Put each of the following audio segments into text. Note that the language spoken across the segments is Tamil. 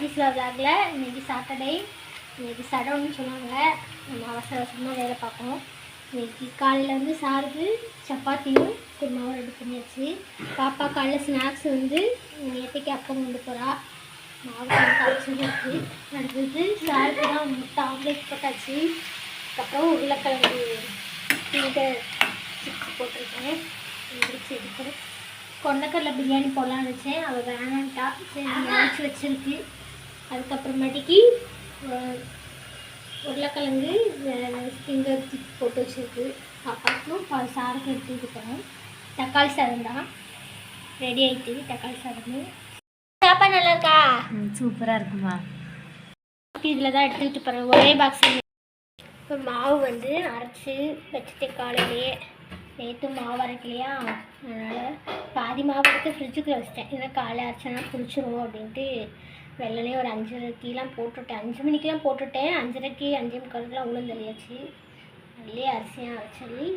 ஆதிஸ்வா விளாகில் இன்றைக்கி சாட்டர்டே, இன்றைக்கி சடவுன்னு சொன்னாங்க. நம்ம அவசர அவசரமாக வேலை பார்க்கணும். இன்றைக்கி காலையில் வந்து சாருக்கு சப்பாத்தியும் குருமாவும் ரெடி பண்ணியாச்சு. பாப்பா காலைல ஸ்நாக்ஸ் வந்து நேற்றுக்கு அப்பம் கொண்டு போகிறா. மாவு காய்ச்சல் இருக்குது. அடுத்தது சாருக்கு தான் முட்டை ஆம்லேட் போட்டாச்சு. அதுக்கப்புறம் உருளைக்கிழங்கு சிப்ஸ் போட்டிருக்கேன். முடிச்சு எடுக்கிறேன். கொண்டக்கடலை பிரியாணி போடலான்னு வச்சேன், அவள் வேணான்ட்டா. சரி அரைச்சி வச்சுருக்கு. அதுக்கப்புறமேட்டிக்கு உருளைக்கிழங்கு ஃபிங்கர் சிப்ஸ் போட்டு வச்சுருக்கு. பாப்பாக்கும் சாருக்கு எடுத்துக்கிட்டு போனோம். தக்காளி சாதம் தான் ரெடி ஆகிட்டு. தக்காளி சாதம் சாப்பாடு நல்லா இருக்கா? சூப்பராக இருக்குமா. இதில் தான் எடுத்துக்கிட்டு போகிறேன் ஒரே பாக்ஸ். இப்போ மாவு வந்து அரைச்சி வச்சுட்டு காலையிலேயே நேற்று மாவு அரைக்கலையா, அதனால் பாதி மாவு எடுத்து ஃப்ரிட்ஜுக்குள்ளே வச்சிட்டேன். ஏன்னா காலை அரைச்சனா பிடிச்சிரும் அப்படின்ட்டு வெள்ளனே ஒரு 5:30க்கெலாம் போட்டுவிட்டேன். 5 மணிக்கெலாம் போட்டுவிட்டேன். 5:30க்கு 5:45 உளுந்தள்ளியாச்சு. அதுலேயே அரிசியாக அரைச்சல்லி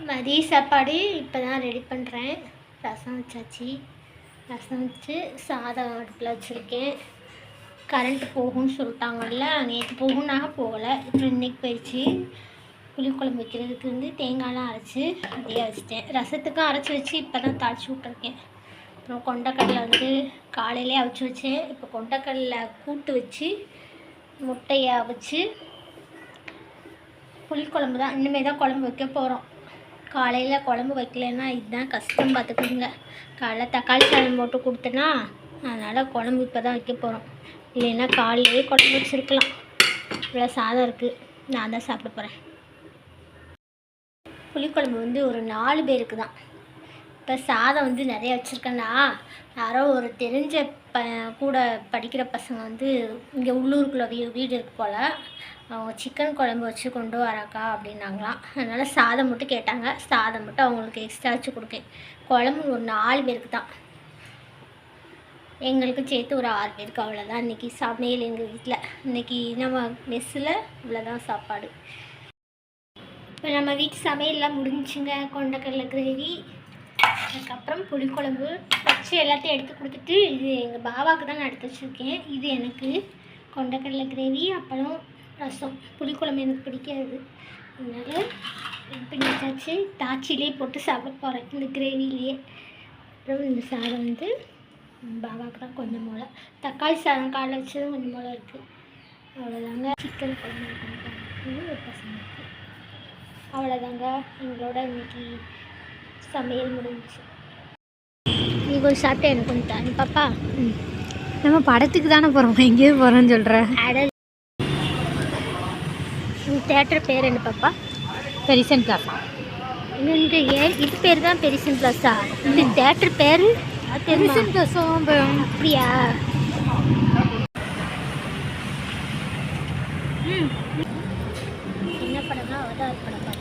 மதிய சாப்பாடு இப்போ தான் ரெடி பண்ணுறேன். ரசம் வச்சாச்சு. ரசம் வச்சு சாதம் அடுப்பில் வச்சுருக்கேன். கரண்ட்டு போகும்னு சொல்லிட்டாங்கல்ல, நேற்று போகும்னாக போகலை. இப்போ இன்றைக்கி போயிடுச்சு. புளிக்குழம்பு வைக்கிறதுக்கு வந்து தேங்காயெலாம் அரைச்சி அப்படியே வச்சுட்டேன். ரசத்துக்கும் அரைச்சி வச்சு இப்போ தான் தாளித்து விட்ருக்கேன். அப்புறம் கொண்டக்கடலை வந்து காலையிலே அவிச்சு வச்சேன். இப்போ கொண்டக்கடலை கூட்டு வச்சு முட்டையை அவிச்சு புளிக்குழம்பு தான் இனிமேல் தான் குழம்பு வைக்க போகிறோம். காலையில் குழம்பு வைக்கலைன்னா இதுதான் கஷ்டம் பார்த்துக்கோங்க. காலைல தக்காளி சாதம் போட்டு கொடுத்தேன்னா, அதனால் குழம்பு இப்போ தான் வைக்க போகிறோம். இல்லைன்னா காலையிலே குழம்பு வச்சுருக்கலாம். இவ்வளோ சாதம் இருக்குது, நான் தான் சாப்பிட போகிறேன். புளிக்குழம்பு வந்து ஒரு 4 பேருக்கு தான். இப்போ சாதம் வந்து நிறைய வச்சுருக்கேன்னா, யாரோ ஒரு தெரிஞ்ச கூட படிக்கிற பசங்க வந்து இங்கே உள்ளூருக்குள்ளே வீடு இருக்கு போல், அவங்க சிக்கன் குழம்பு வச்சு கொண்டு வராக்கா அப்படின்னாங்களாம். அதனால் சாதம் மட்டும் கேட்டாங்க. சாதம் மட்டும் அவங்களுக்கு எக்ஸ்ட்ரா வச்சு கொடுக்கேன். குழம்பு ஒரு 4 பேருக்கு தான். எங்களுக்கு சேர்த்து ஒரு 6 பேருக்கு. அவ்வளோதான் இன்றைக்கி சமையல் எங்கள் வீட்டில். இன்றைக்கி நம்ம மெஸ்ஸில் இவ்வளோதான் சாப்பாடு. இப்போ நம்ம வீட்டு சமையல்லாம் முடிஞ்சுங்க. கொண்டக்கடலை கிரேவி, அதுக்கப்புறம் புளிக்குழம்பு வச்சு எல்லாத்தையும் எடுத்து கொடுத்துட்டு, இது எங்கள் பாபாவுக்கு தான் நான் எடுத்து வச்சுருக்கேன். இது எனக்கு கொண்டக்கடலை கிரேவி, அப்புறம் ரசம். புளிக்குழம்பு எனக்கு பிடிக்காது, அதனால் இப்படி வச்சாச்சு. தாச்சிலே போட்டு சாப்பிட போகிறேன் இந்த கிரேவிலேயே. அப்புறம் இந்த சாதம் வந்து பாபாவுக்கு தான் கொஞ்சம் போல். தக்காளி சாதம் காலைல வச்சதும் கொஞ்சம் போல் இருக்குது. அவ்வளோதாங்க. சிக்கன் குழம்பு ஒரு பசங்களுக்கு. அவ்வளோதாங்க எங்களோட இன்னைக்கு சமையல் முடிஞ்சிச்சு. நீ கொஞ்சம் சாப்பிட்டு எனக்கு கொஞ்சம் தானே பாப்பா. நம்ம படத்துக்கு தானே போகிறோம், எங்கேயோ போகிறோன்னு சொல்கிறேன். அடல் தேட்டர் பேர் என்ன பாப்பா? பெரிசன் பிளாஸா. இந்த இது பேர் தான் பெரிசன் பிளாஸா? இந்த தேட்டர் பேர் பெரிசன் பிளாஸா? அப்படியா? என்ன படம்னா அவதார் படம்.